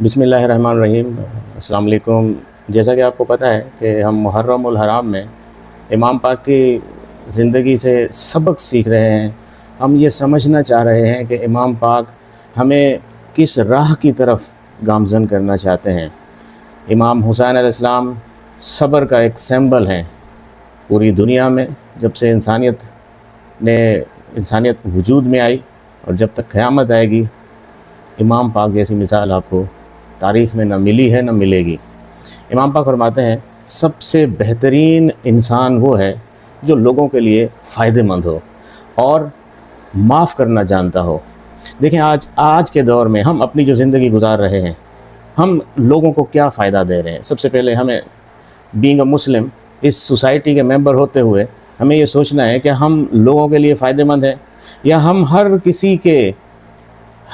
بسم اللہ الرحمن الرحیم۔ السلام علیکم۔ جیسا کہ آپ کو پتہ ہے کہ ہم محرم الحرام میں امام پاک کی زندگی سے سبق سیکھ رہے ہیں۔ ہم یہ سمجھنا چاہ رہے ہیں کہ امام پاک ہمیں کس راہ کی طرف گامزن کرنا چاہتے ہیں۔ امام حسین علیہ السلام صبر کا ایک سمبل ہیں پوری دنیا میں، جب سے انسانیت وجود میں آئی اور جب تک قیامت آئے گی، امام پاک جیسی مثال آپ کو تاریخ میں نہ ملی ہے نہ ملے گی۔ امام پاک فرماتے ہیں سب سے بہترین انسان وہ ہے جو لوگوں کے لیے فائدہ مند ہو اور معاف کرنا جانتا ہو۔ دیکھیں آج کے دور میں ہم اپنی جو زندگی گزار رہے ہیں، ہم لوگوں کو کیا فائدہ دے رہے ہیں؟ سب سے پہلے ہمیں being a Muslim, us society کے ممبر ہوتے ہوئے ہمیں یہ سوچنا ہے کہ ہم لوگوں کے لیے فائدہ مند ہیں یا ہم ہر کسی کے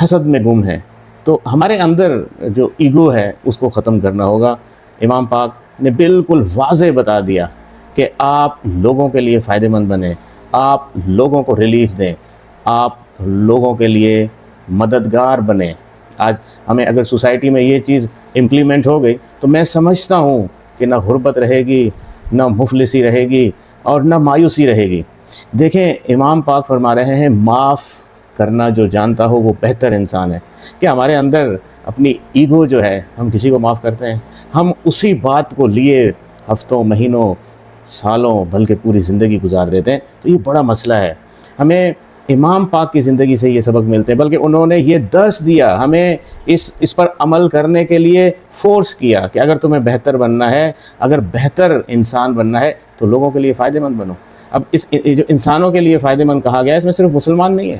حسد میں گم ہیں۔ تو ہمارے اندر جو ایگو ہے اس کو ختم کرنا ہوگا۔ امام پاک نے بالکل واضح بتا دیا کہ آپ لوگوں کے لیے فائدہ مند بنیں، آپ لوگوں کو ریلیف دیں، آپ لوگوں کے لیے مددگار بنیں۔ آج ہمیں اگر سوسائٹی میں یہ چیز امپلیمنٹ ہو گئی تو میں سمجھتا ہوں کہ نہ غربت رہے گی، نہ مفلسی رہے گی اور نہ مایوسی رہے گی۔ دیکھیں امام پاک فرما رہے ہیں معاف کرنا جو جانتا ہو وہ بہتر انسان ہے۔ کہ ہمارے اندر اپنی ایگو جو ہے، ہم کسی کو معاف کرتے ہیں، ہم اسی بات کو لیے ہفتوں، مہینوں، سالوں بلکہ پوری زندگی گزار دیتے ہیں، تو یہ بڑا مسئلہ ہے۔ ہمیں امام پاک کی زندگی سے یہ سبق ملتے ہیں، بلکہ انہوں نے یہ درس دیا، ہمیں اس پر عمل کرنے کے لیے فورس کیا کہ اگر تمہیں بہتر بننا ہے، اگر بہتر انسان بننا ہے تو لوگوں کے لیے فائدہ مند بنو۔ اب جو انسانوں کے لیے فائدہ مند کہا گیا ہے، اس میں صرف مسلمان نہیں ہے،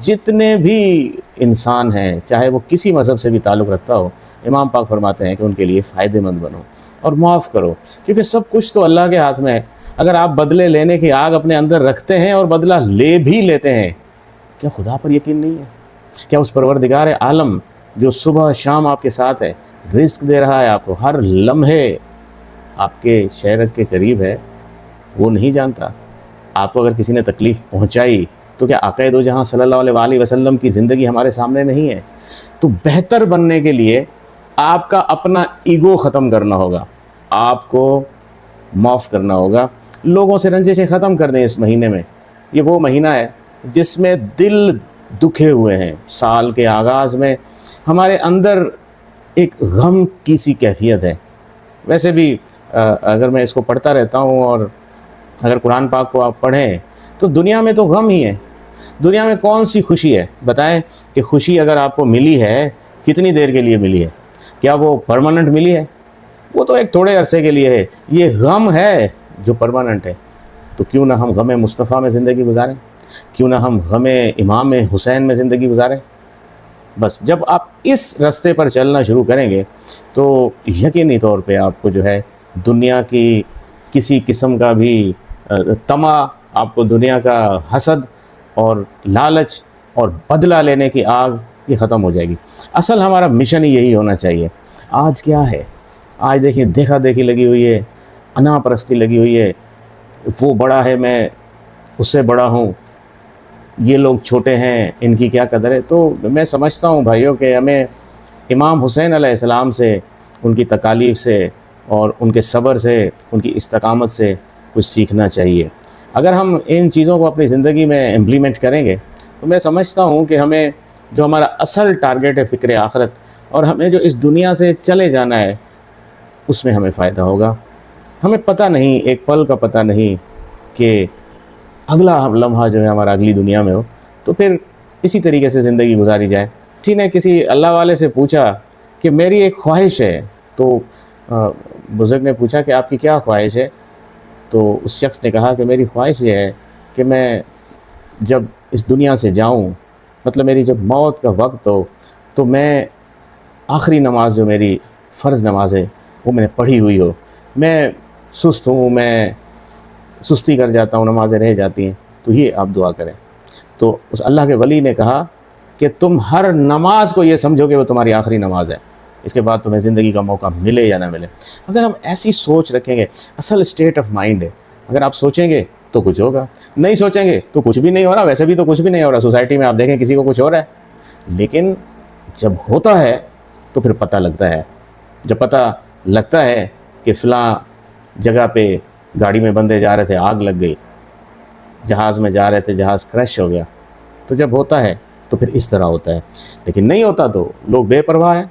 جتنے بھی انسان ہیں چاہے وہ کسی مذہب سے بھی تعلق رکھتا ہو، امام پاک فرماتے ہیں کہ ان کے لیے فائدہ مند بنو اور معاف کرو، کیونکہ سب کچھ تو اللہ کے ہاتھ میں ہے۔ اگر آپ بدلے لینے کی آگ اپنے اندر رکھتے ہیں اور بدلہ لے بھی لیتے ہیں، کیا خدا پر یقین نہیں ہے؟ کیا اس پروردگار عالم جو صبح شام آپ کے ساتھ ہے، رزق دے رہا ہے آپ کو، ہر لمحے آپ کے شہرت کے قریب ہے، وہ نہیں جانتا؟ آپ کو اگر کسی نے تکلیف پہنچائی تو کیا آقا دو جہاں صلی اللہ علیہ وآلہ وسلم کی زندگی ہمارے سامنے نہیں ہے؟ تو بہتر بننے کے لیے آپ کا اپنا ایگو ختم کرنا ہوگا، آپ کو معاف کرنا ہوگا، لوگوں سے رنجشیں ختم کر دیں۔ اس مہینے میں، یہ وہ مہینہ ہے جس میں دل دکھے ہوئے ہیں۔ سال کے آغاز میں ہمارے اندر ایک غم کی سی کیفیت ہے۔ ویسے بھی اگر میں اس کو پڑھتا رہتا ہوں اور اگر قرآن پاک کو آپ پڑھیں تو دنیا میں تو غم ہی ہے۔ دنیا میں کون سی خوشی ہے؟ بتائیں کہ خوشی اگر آپ کو ملی ہے کتنی دیر کے لیے ملی ہے؟ کیا وہ پرماننٹ ملی ہے؟ وہ تو ایک تھوڑے عرصے کے لیے ہے۔ یہ غم ہے جو پرماننٹ ہے۔ تو کیوں نہ ہم غم مصطفیٰ میں زندگی گزاریں؟ کیوں نہ ہم غم امام حسین میں زندگی گزاریں؟ بس جب آپ اس راستے پر چلنا شروع کریں گے تو یقینی طور پہ آپ کو جو ہے دنیا کی کسی قسم کا بھی طمع، آپ کو دنیا کا حسد اور لالچ اور بدلہ لینے کی آگ یہ ختم ہو جائے گی۔ اصل ہمارا مشن ہی یہی ہونا چاہیے۔ آج کیا ہے؟ آج دیکھیں دیکھا دیکھی لگی ہوئی ہے، انا پرستی لگی ہوئی ہے، وہ بڑا ہے میں اس سے بڑا ہوں، یہ لوگ چھوٹے ہیں ان کی کیا قدر ہے۔ تو میں سمجھتا ہوں بھائیوں کہ ہمیں امام حسین علیہ السلام سے، ان کی تکالیف سے اور ان کے صبر سے، ان کی استقامت سے کچھ سیکھنا چاہیے۔ اگر ہم ان چیزوں کو اپنی زندگی میں امپلیمنٹ کریں گے تو میں سمجھتا ہوں کہ ہمیں جو ہمارا اصل ٹارگیٹ ہے فکر آخرت، اور ہمیں جو اس دنیا سے چلے جانا ہے، اس میں ہمیں فائدہ ہوگا۔ ہمیں پتہ نہیں، ایک پل کا پتہ نہیں کہ اگلا لمحہ جو ہے ہمارا اگلی دنیا میں ہو، تو پھر اسی طریقے سے زندگی گزاری جائے۔ کسی نے کسی اللہ والے سے پوچھا کہ میری ایک خواہش ہے، تو بزرگ نے پوچھا کہ آپ کی کیا خواہش ہے؟ تو اس شخص نے کہا کہ میری خواہش یہ ہے کہ میں جب اس دنیا سے جاؤں، مطلب میری جب موت کا وقت ہو، تو میں آخری نماز جو میری فرض نماز ہے وہ میں نے پڑھی ہوئی ہو۔ میں سست ہوں، میں سستی کر جاتا ہوں، نمازیں رہ جاتی ہیں، تو یہ آپ دعا کریں۔ تو اس اللہ کے ولی نے کہا کہ تم ہر نماز کو یہ سمجھو کہ وہ تمہاری آخری نماز ہے، اس کے بعد تمہیں زندگی کا موقع ملے یا نہ ملے۔ اگر ہم ایسی سوچ رکھیں گے، اصل اسٹیٹ آف مائنڈ ہے، اگر آپ سوچیں گے تو کچھ ہوگا، نہیں سوچیں گے تو کچھ بھی نہیں ہو رہا۔ ویسے بھی تو کچھ بھی نہیں ہو رہا، سوسائٹی میں آپ دیکھیں کسی کو کچھ ہو رہا ہے، لیکن جب ہوتا ہے تو پھر پتہ لگتا ہے. جب پتہ لگتا ہے کہ فلاں جگہ پہ گاڑی میں بندے جا رہے تھے, آگ لگ گئی, جہاز میں جا رہے تھے, جہاز کریش ہو گیا, تو جب ہوتا ہے تو پھر اس طرح ہوتا ہے. لیکن نہیں ہوتا تو لوگ بے پرواہ ہیں.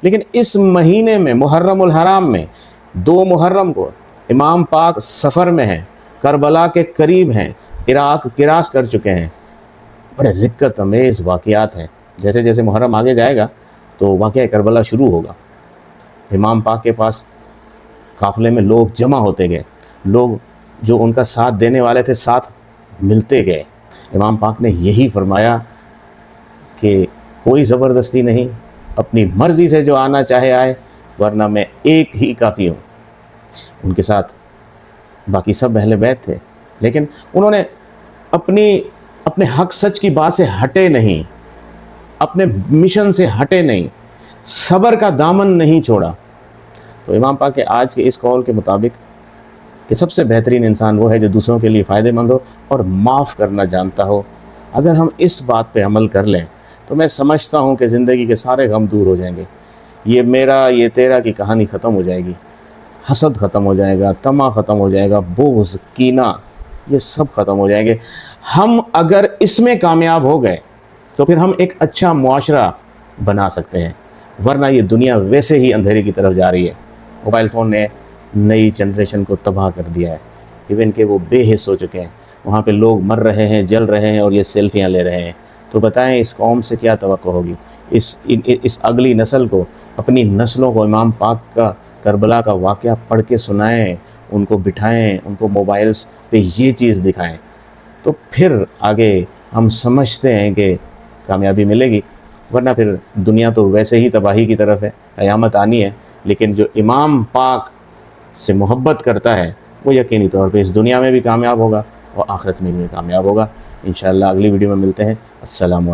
لیکن اس مہینے میں محرم الحرام میں 2 محرم کو امام پاک سفر میں ہیں, کربلا کے قریب ہیں, عراق کراس کر چکے ہیں. بڑے رقت امیز واقعات ہیں. جیسے جیسے محرم آگے جائے گا تو واقعہ کربلا شروع ہوگا. امام پاک کے پاس قافلے میں لوگ جمع ہوتے گئے, لوگ جو ان کا ساتھ دینے والے تھے ساتھ ملتے گئے. امام پاک نے یہی فرمایا کہ کوئی زبردستی نہیں, اپنی مرضی سے جو آنا چاہے آئے, ورنہ میں ایک ہی کافی ہوں. ان کے ساتھ باقی سب اہل بیت تھے, لیکن انہوں نے اپنے حق سچ کی بات سے ہٹے نہیں, اپنے مشن سے ہٹے نہیں, صبر کا دامن نہیں چھوڑا. تو امام پاک کے آج کے اس قول کے مطابق کہ سب سے بہترین انسان وہ ہے جو دوسروں کے لیے فائدہ مند ہو اور معاف کرنا جانتا ہو. اگر ہم اس بات پہ عمل کر لیں تو میں سمجھتا ہوں کہ زندگی کے سارے غم دور ہو جائیں گے. یہ میرا یہ تیرا کی کہانی ختم ہو جائے گی, حسد ختم ہو جائے گا, طمع ختم ہو جائے گا, بغض, کینہ, یہ سب ختم ہو جائیں گے. ہم اگر اس میں کامیاب ہو گئے تو پھر ہم ایک اچھا معاشرہ بنا سکتے ہیں, ورنہ یہ دنیا ویسے ہی اندھیرے کی طرف جا رہی ہے. موبائل فون نے نئی جنریشن کو تباہ کر دیا ہے. ایون کہ وہ بے حس ہو چکے ہیں, وہاں پہ لوگ مر رہے ہیں, جل رہے ہیں, اور یہ سیلفیاں لے رہے ہیں. تو بتائیں اس قوم سے کیا توقع ہوگی؟ اس اگلی نسل کو, اپنی نسلوں کو امام پاک کا کربلا کا واقعہ پڑھ کے سنائیں, ان کو بٹھائیں, ان کو موبائلز پہ یہ چیز دکھائیں, تو پھر آگے ہم سمجھتے ہیں کہ کامیابی ملے گی. ورنہ پھر دنیا تو ویسے ہی تباہی کی طرف ہے, قیامت آنی ہے. لیکن جو امام پاک سے محبت کرتا ہے وہ یقینی طور پہ اس دنیا میں بھی کامیاب ہوگا اور آخرت میں بھی کامیاب ہوگا. انشاءاللہ اگلی ویڈیو میں ملتے ہیں. السلام علیکم.